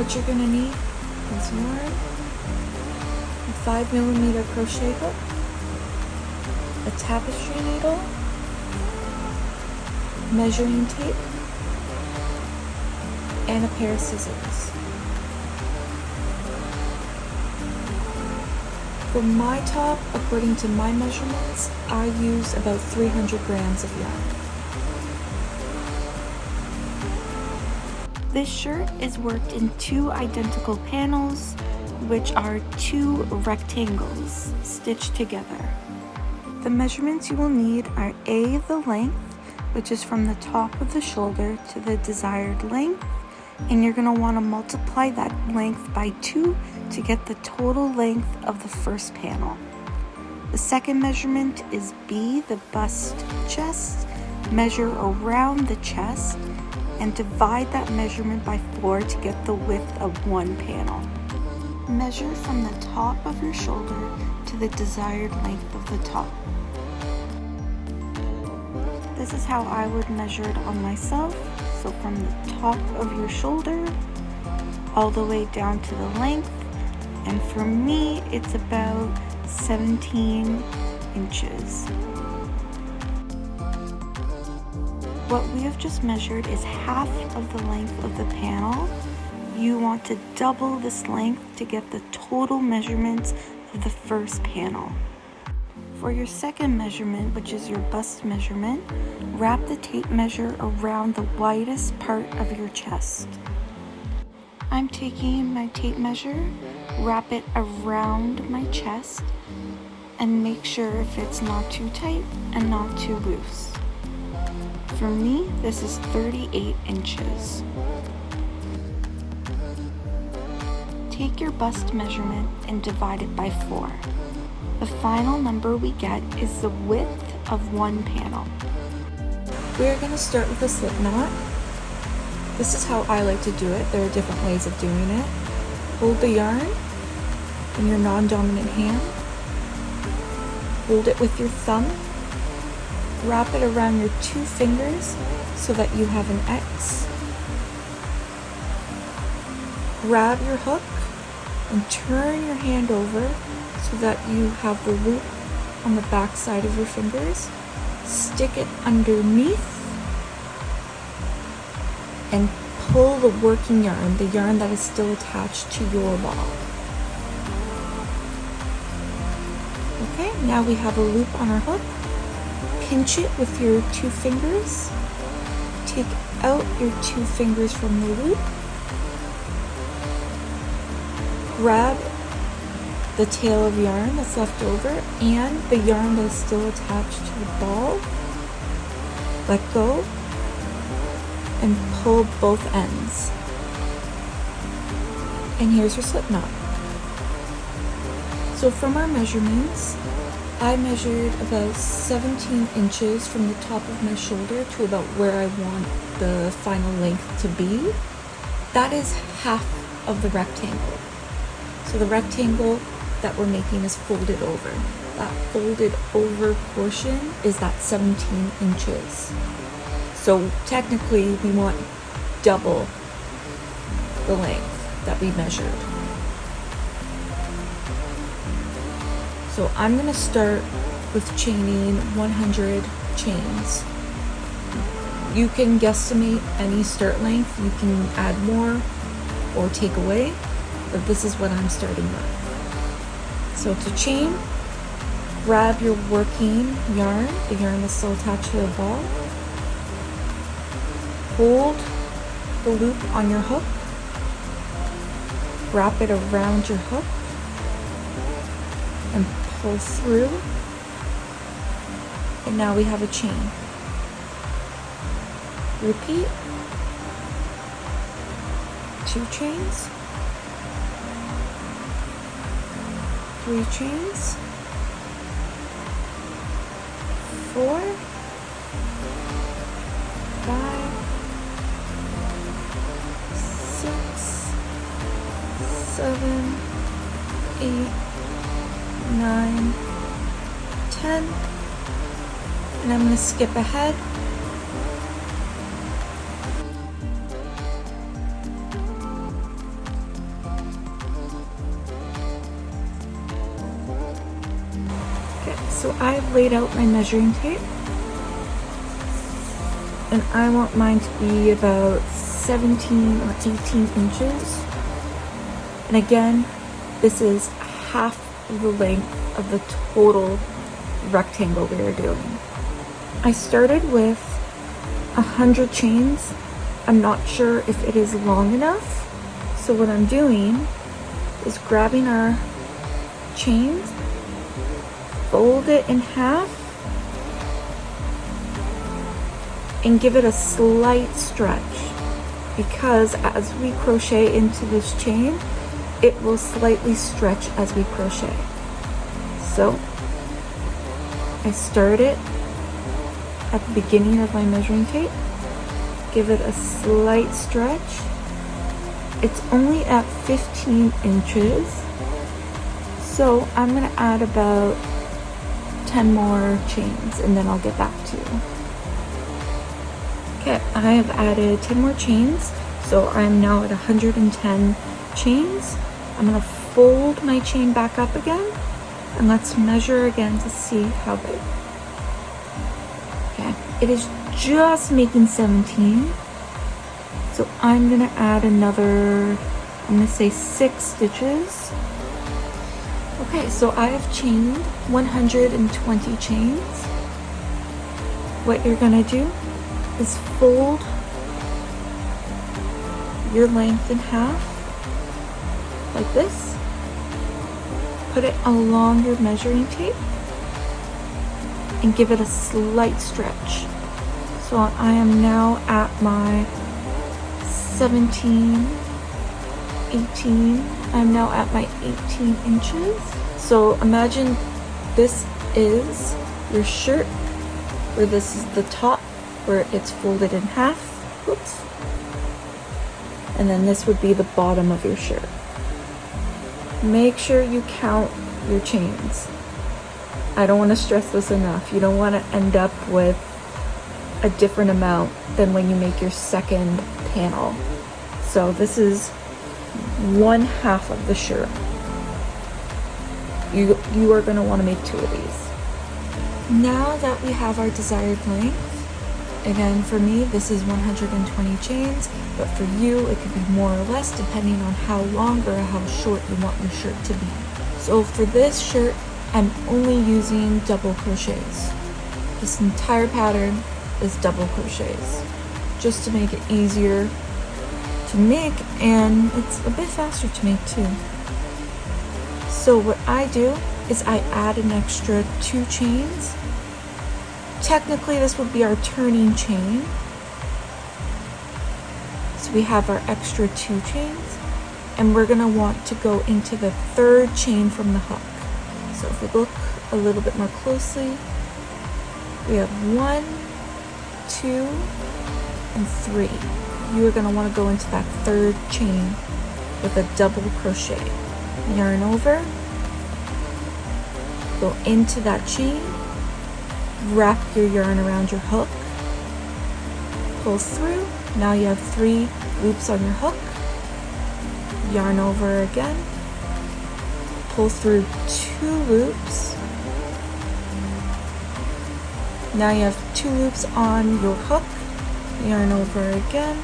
what you're going to need is yarn, a 5mm crochet hook, a tapestry needle, measuring tape, and a pair of scissors. For my top, according to my measurements, I use about 300 grams of yarn. This shirt is worked in 2 identical panels, which are 2 rectangles stitched together. The measurements you will need are A, the length, which is from the top of the shoulder to the desired length, and you're going to want to multiply that length by 2 to get the total length of the first panel. The second measurement is B, the bust chest. Measure around the chest and divide that measurement by 4 to get the width of one panel. Measure from the top of your shoulder to the desired length of the top. This is how I would measure it on myself. So from the top of your shoulder all the way down to the length, and for me it's about 17 inches. What we have just measured is half of the length of the panel. You want to double this length to get the total measurements of the first panel. For your second measurement, which is your bust measurement, wrap the tape measure around the widest part of your chest. I'm taking my tape measure, wrap it around my chest, and make sure if it's not too tight and not too loose. For me, this is 38 inches. Take your bust measurement and divide it by 4. The final number we get is the width of one panel. We're going to start with a slip knot. This is how I like to do it. There are different ways of doing it. Hold the yarn in your non-dominant hand. Hold it with your thumb. Wrap it around your 2 fingers so that you have an X. Grab your hook and turn your hand over so that you have the loop on the back side of your fingers. Stick it underneath and pull the working yarn, the yarn that is still attached to your ball. Okay, now we have a loop on our hook. Pinch it with your 2 fingers. Take out your 2 fingers from the loop. Grab the tail of yarn that's left over and the yarn that is still attached to the ball. Let go and pull both ends. And here's your slip knot. So from our measurements, I measured about 17 inches from the top of my shoulder to about where I want the final length to be. That is half of the rectangle. So the rectangle that we're making is folded over. That folded over portion is that 17 inches. So technically we want double the length that we measured. So I'm going to start with chaining 100 chains. You can guesstimate any start length. You can add more or take away, but this is what I'm starting with. So to chain, grab your working yarn, the yarn that's still attached to the ball. Hold the loop on your hook. Wrap it around your hook and pull through. And now we have a chain. Repeat. 2 chains. 3 chains. 4. 5. 6. 7. 8. 9. 10. And I'm going to skip ahead. I've laid out my measuring tape, and I want mine to be about 17 or 18 inches. And again, this is half the length of the total rectangle we are doing. I started with 100 chains. I'm not sure if it is long enough. So what I'm doing is grabbing our chains, fold it in half, and give it a slight stretch, because as we crochet into this chain, it will slightly stretch as we crochet. So I start it at the beginning of my measuring tape, give it a slight stretch. It's only at 15 inches, so I'm gonna add about 10 more chains and then I'll get back to you. Okay, I have added 10 more chains, so I'm now at 110 chains. I'm gonna fold my chain back up again, and let's measure again to see how big. Okay, it is just making 17. So I'm gonna add another, I'm gonna say 6 stitches. Okay, so I have chained 120 chains. What you're gonna do is fold your length in half, like this. Put it along your measuring tape and give it a slight stretch. So I am now at my 17, 18. I'm now at my 18 inches. So imagine this is your shirt, where this is the top, where it's folded in half. Oops. And then this would be the bottom of your shirt. Make sure you count your chains. I don't want to stress this enough. You don't want to end up with a different amount than when you make your second panel. So this is 1/2 of the shirt. You are going to want to make 2 of these. Now that we have our desired length, again for me this is 120 chains, but for you it could be more or less depending on how long or how short you want your shirt to be. So for this shirt I'm only using double crochets. This entire pattern is double crochets, just to make it easier to make, and it's a bit faster to make too. So what I do is I add an extra 2 chains. Technically this would be our turning chain. So we have our extra 2 chains, and we're gonna want to go into the 3rd chain from the hook. So if we look a little bit more closely, we have 1, 2, and 3. You are going to want to go into that 3rd chain with a double crochet. Yarn over, go into that chain, wrap your yarn around your hook, pull through. Now you have 3 loops on your hook. Yarn over again, pull through 2 loops. Now you have 2 loops on your hook, yarn over again,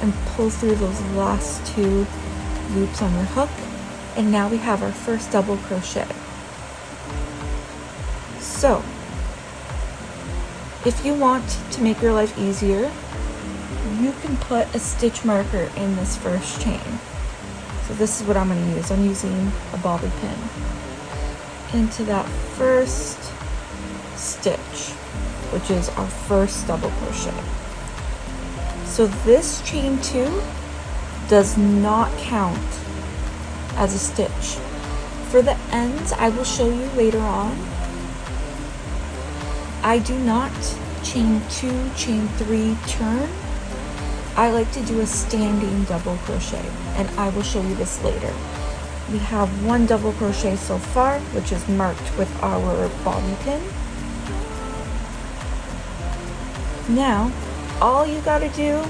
and pull through those last 2 loops on your hook. And now we have our first double crochet. So if you want to make your life easier, you can put a stitch marker in this first chain. So this is what I'm going to use. I'm using a bobby pin into that first stitch, which is our first double crochet. So this chain 2 does not count as a stitch. For the ends, I will show you later on. I do not chain 2, chain 3, turn. I like to do a standing double crochet, and I will show you this later. We have 1 double crochet so far, which is marked with our bobby pin. Now, all you gotta do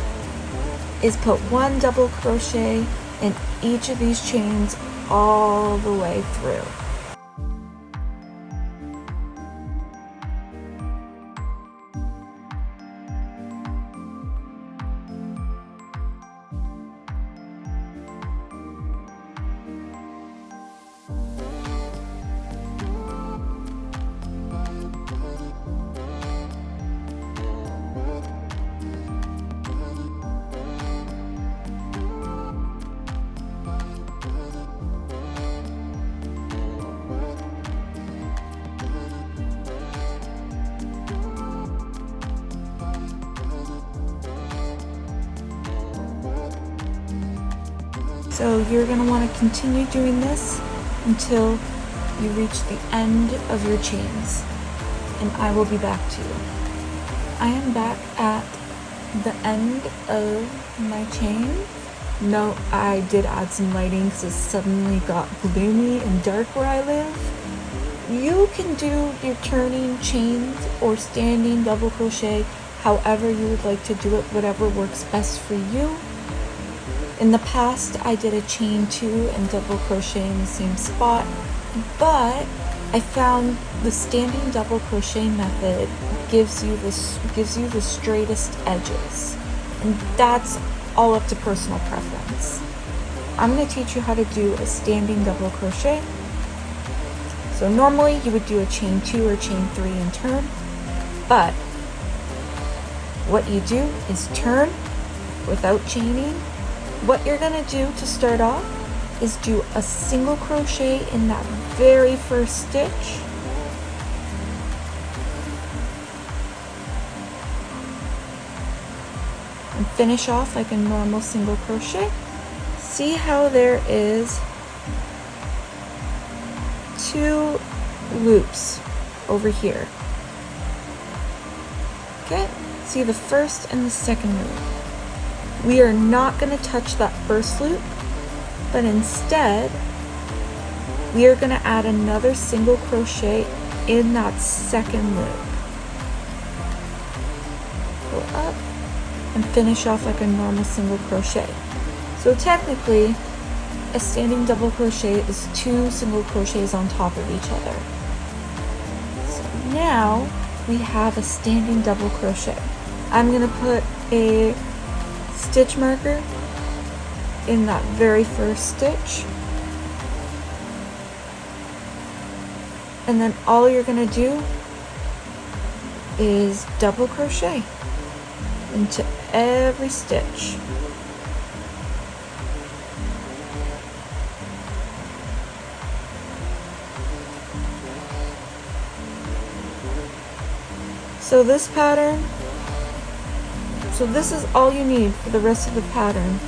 is put 1 double crochet in each of these chains all the way through. So you're going to want to continue doing this until you reach the end of your chains, and I will be back to you. I am back at the end of my chain. No, I did add some lighting because it suddenly got gloomy and dark where I live. You can do your turning chains or standing double crochet however you would like to do it, whatever works best for you. In the past, I did a chain 2 and double crochet in the same spot, but I found the standing double crochet method gives you the straightest edges, and that's all up to personal preference. I'm going to teach you how to do a standing double crochet. So normally you would do a chain 2 or chain 3 and turn, but what you do is turn without chaining. What you're going to do to start off is do a single crochet in that very first stitch, and finish off like a normal single crochet. See how there is 2 loops over here. Okay, see the first and the second loop. We are not going to touch that first loop, but instead we are going to add another single crochet in that second loop. Go up and finish off like a normal single crochet. So technically, a standing double crochet is 2 single crochets on top of each other. So now we have a standing double crochet. I'm going to put a stitch marker in that very first stitch, and then all you're going to do is double crochet into every stitch. So this pattern, so this is all you need for the rest of the pattern,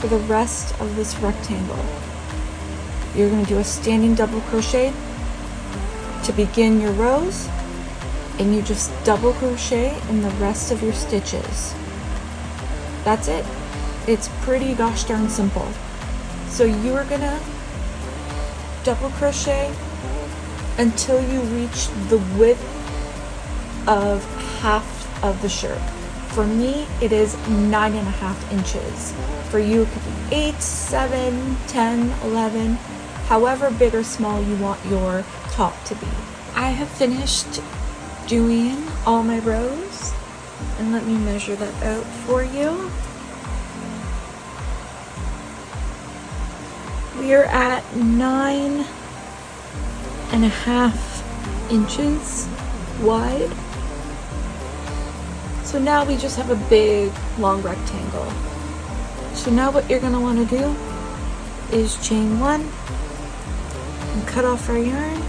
for the rest of this rectangle. You're going to do a standing double crochet to begin your rows, and you just double crochet in the rest of your stitches. That's it. It's pretty gosh darn simple. So you are going to double crochet until you reach the width of half of the shirt. For me, it is 9.5 inches. For you, it could be 8, 7, 10, 11, however big or small you want your top to be. I have finished doing all my rows, and let me measure that out for you. We are at 9.5 inches wide. So now we just have a big, long rectangle. So now what you're going to want to do is chain 1 and cut off our yarn.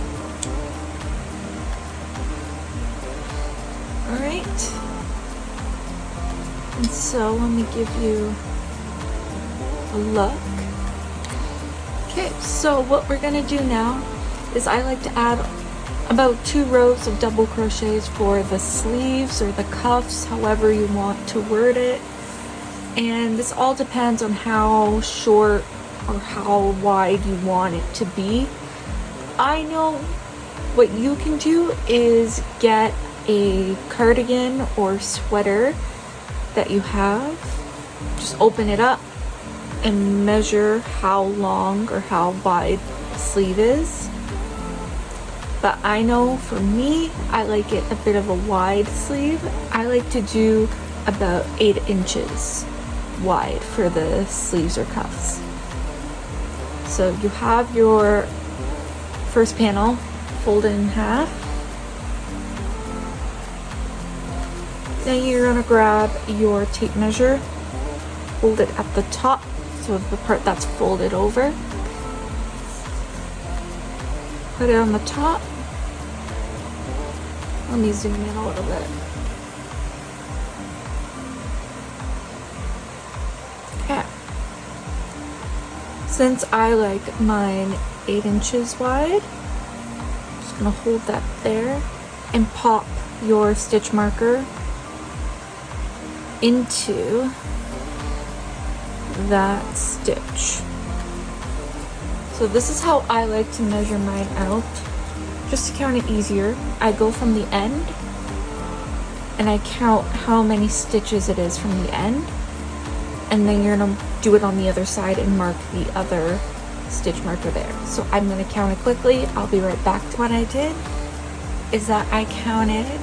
Alright. And so let me give you a look. Okay, so what we're going to do now is I like to add about 2 rows of double crochets for the sleeves or the cuffs, however you want to word it. And this all depends on how short or how wide you want it to be. I know what you can do is get a cardigan or sweater that you have, just open it up and measure how long or how wide the sleeve is. But I know for me, I like it a bit of a wide sleeve. I like to do about 8 inches wide for the sleeves or cuffs. So you have your first panel folded in half. Then you're going to grab your tape measure, hold it at the top, so the part that's folded over. Put it on the top. Let me zoom in a little bit. Okay. Since I like mine 8 inches wide, I'm just gonna hold that there and pop your stitch marker into that stitch. So this is how I like to measure mine out. Just to count it easier, I go from the end and I count how many stitches it is from the end, and then you're gonna do it on the other side and mark the other stitch marker there. So I'm gonna count it quickly. I'll be right back. What I did is that I counted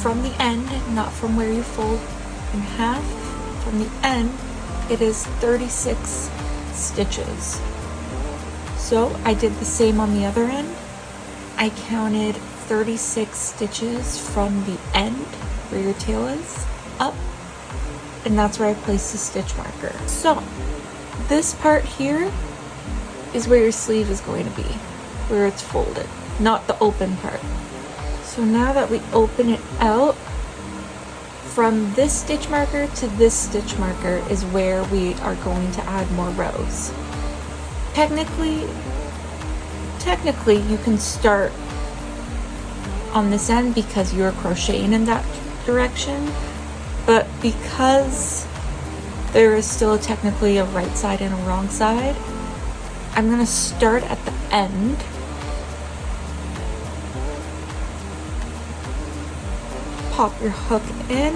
from the end, not from where you fold in half. From the end, it is 36 stitches. So I did the same on the other end. I counted 36 stitches from the end where your tail is up, and that's where I placed the stitch marker. So this part here is where your sleeve is going to be, where it's folded, not the open part. So now that we open it out, from this stitch marker to this stitch marker is where we are going to add more rows. Technically you can start on this end because you're crocheting in that direction, but because there is still technically a right side and a wrong side, I'm gonna start at the end pop your hook in,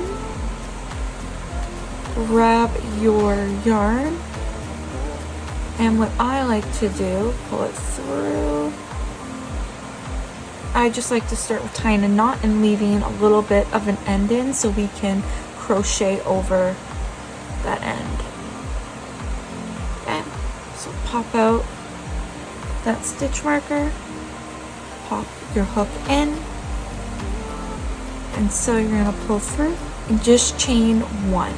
grab your yarn, and what I like to do, pull it through. I just like to start with tying a knot and leaving a little bit of an end in so we can crochet over that end. Okay, so pop out that stitch marker, pop your hook in, and so you're gonna pull through and just chain 1.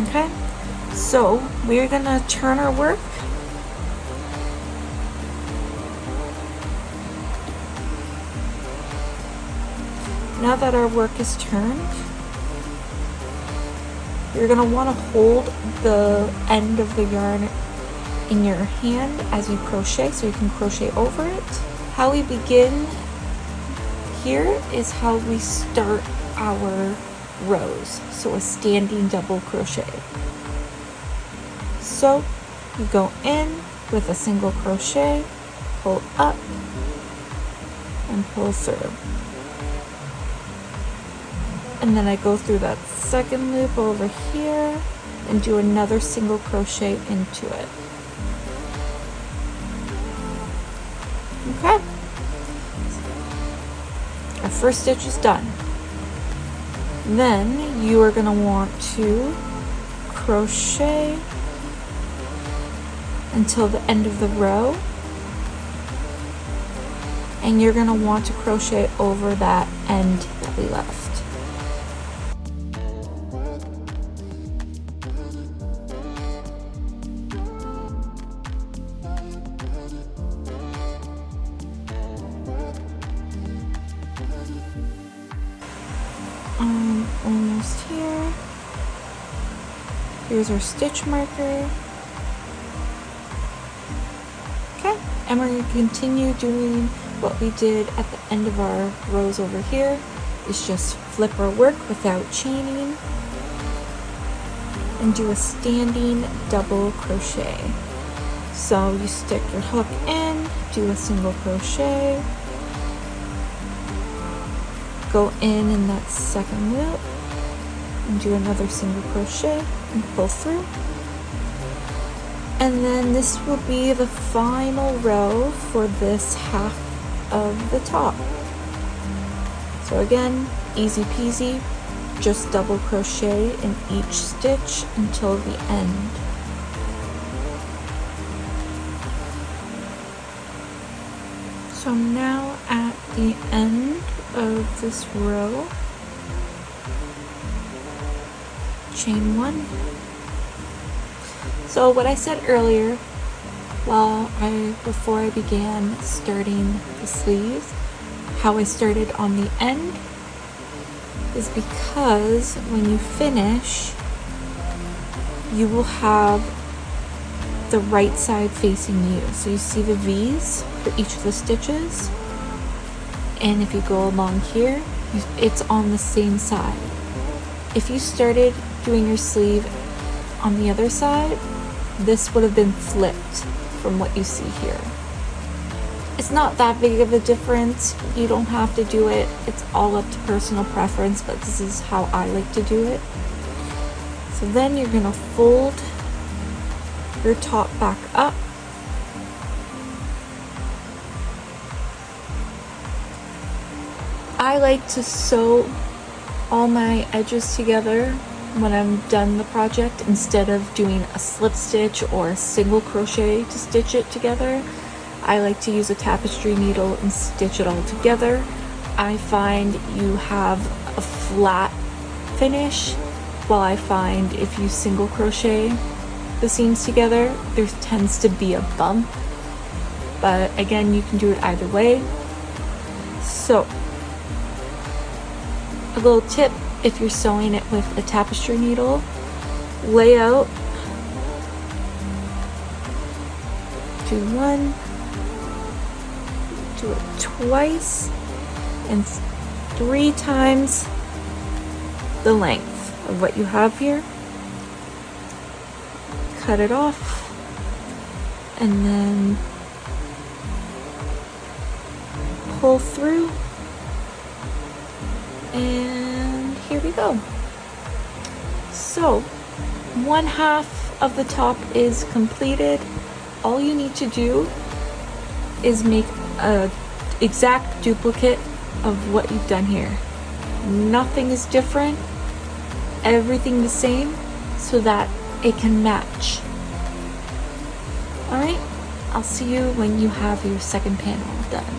Okay, so we're gonna turn our work. Now that our work is turned, you're gonna wanna hold the end of the yarn in your hand as you crochet so you can crochet over it. How we begin here is how we start our rows, so a standing double crochet. So you go in with a single crochet, pull up and pull through, and then I go through that second loop over here and do another single crochet into it. Okay, our first stitch is done. Then you are going to want to crochet until the end of the row, and you're going to want to crochet over that end that we left. Almost here. Here's our stitch marker. Okay, and we're going to continue doing what we did at the end of our rows over here. Is just flip our work without chaining and do a standing double crochet. So you stick your hook in, do a single crochet, go in that second loop and do another single crochet and pull through, and then this will be the final row for this half of the top. So again, easy peasy, just double crochet in each stitch until the end. So now at the end of this row, chain 1. So what I said earlier, before I began starting the sleeves, how I started on the end is because when you finish, you will have the right side facing you. So you see the V's for each of the stitches, and if you go along here, it's on the same side. If you started doing your sleeve on the other side, this would have been flipped from what you see here. It's not that big of a difference. You don't have to do it. It's all up to personal preference, but this is how I like to do it. So then you're gonna fold your top back up. I like to sew all my edges together when I'm done the project instead of doing a slip stitch or a single crochet to stitch it together. I like to use a tapestry needle and stitch it all together. I find you have a flat finish, while I find if you single crochet the seams together, there tends to be a bump. But again, you can do it either way. So, a little tip, if you're sewing it with a tapestry needle, lay out, do one, do it twice, and 3 times the length of what you have here. Cut it off, and then pull through, and here we go. So 1/2 of the top is completed. All you need to do is make a exact duplicate of what you've done here. Nothing is different, everything the same, so that it can match. Alright, I'll see you when you have your second panel done.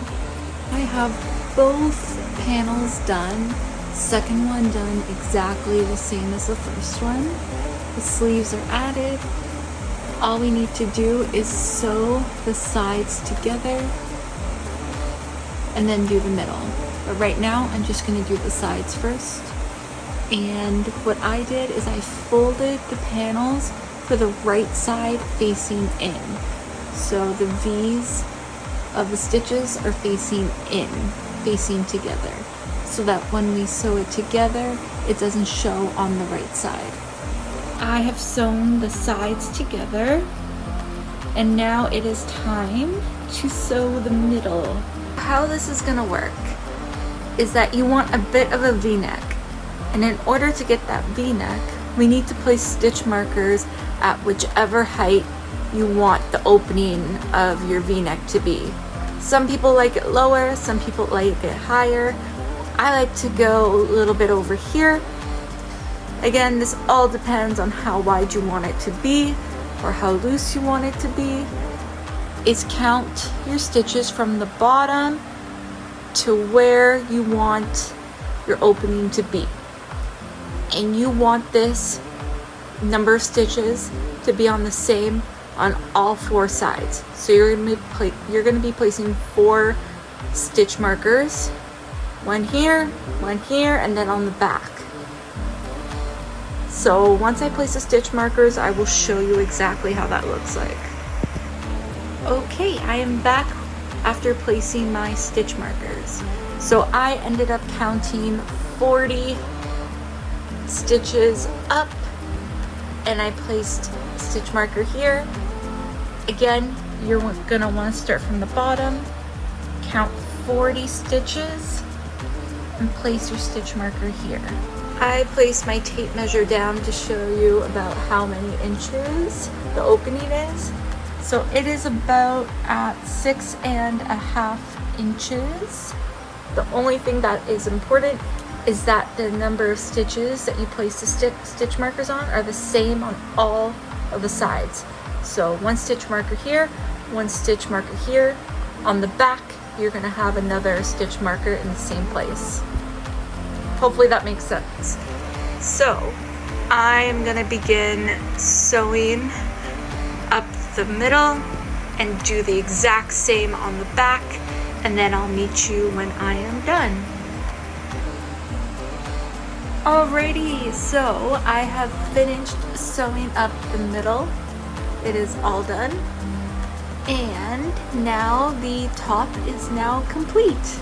I have both panels done. Second one done exactly the same as the first one. The sleeves are added. All we need to do is sew the sides together and then do the middle. But right now I'm just going to do the sides first. And what I did is I folded the panels for the right side facing in. So the V's of the stitches are facing in, facing together, so that when we sew it together, it doesn't show on the right side. I have sewn the sides together, and now it is time to sew the middle. How this is gonna work is that you want a bit of a V-neck. And in order to get that V-neck, we need to place stitch markers at whichever height you want the opening of your V-neck to be. Some people like it lower, some people like it higher. I like to go a little bit over here. Again, this all depends on how wide you want it to be or how loose you want it to be. Is count your stitches from the bottom to where you want your opening to be. And you want this number of stitches to be on the same on all 4 sides. So you're going to be placing 4 stitch markers, one here, and then on the back. So once I place the stitch markers, I will show you exactly how that looks like. Okay, I am back after placing my stitch markers. So I ended up counting 40 stitches up, and I placed a stitch marker here. Again, you're gonna want to start from the bottom, count 40 stitches, and place your stitch marker here. I placed my tape measure down to show you about how many inches the opening is. So it is about at 6.5 inches. The only thing that is important is that the number of stitches that you place the stitch markers on are the same on all of the sides. So 1 stitch marker here, 1 stitch marker here. On the back, you're gonna have another stitch marker in the same place. Hopefully that makes sense. So I am gonna begin sewing up the middle and do the exact same on the back, and then I'll meet you when I am done. Alrighty, so I have finished sewing up the middle. It is all done. And now the top is now complete.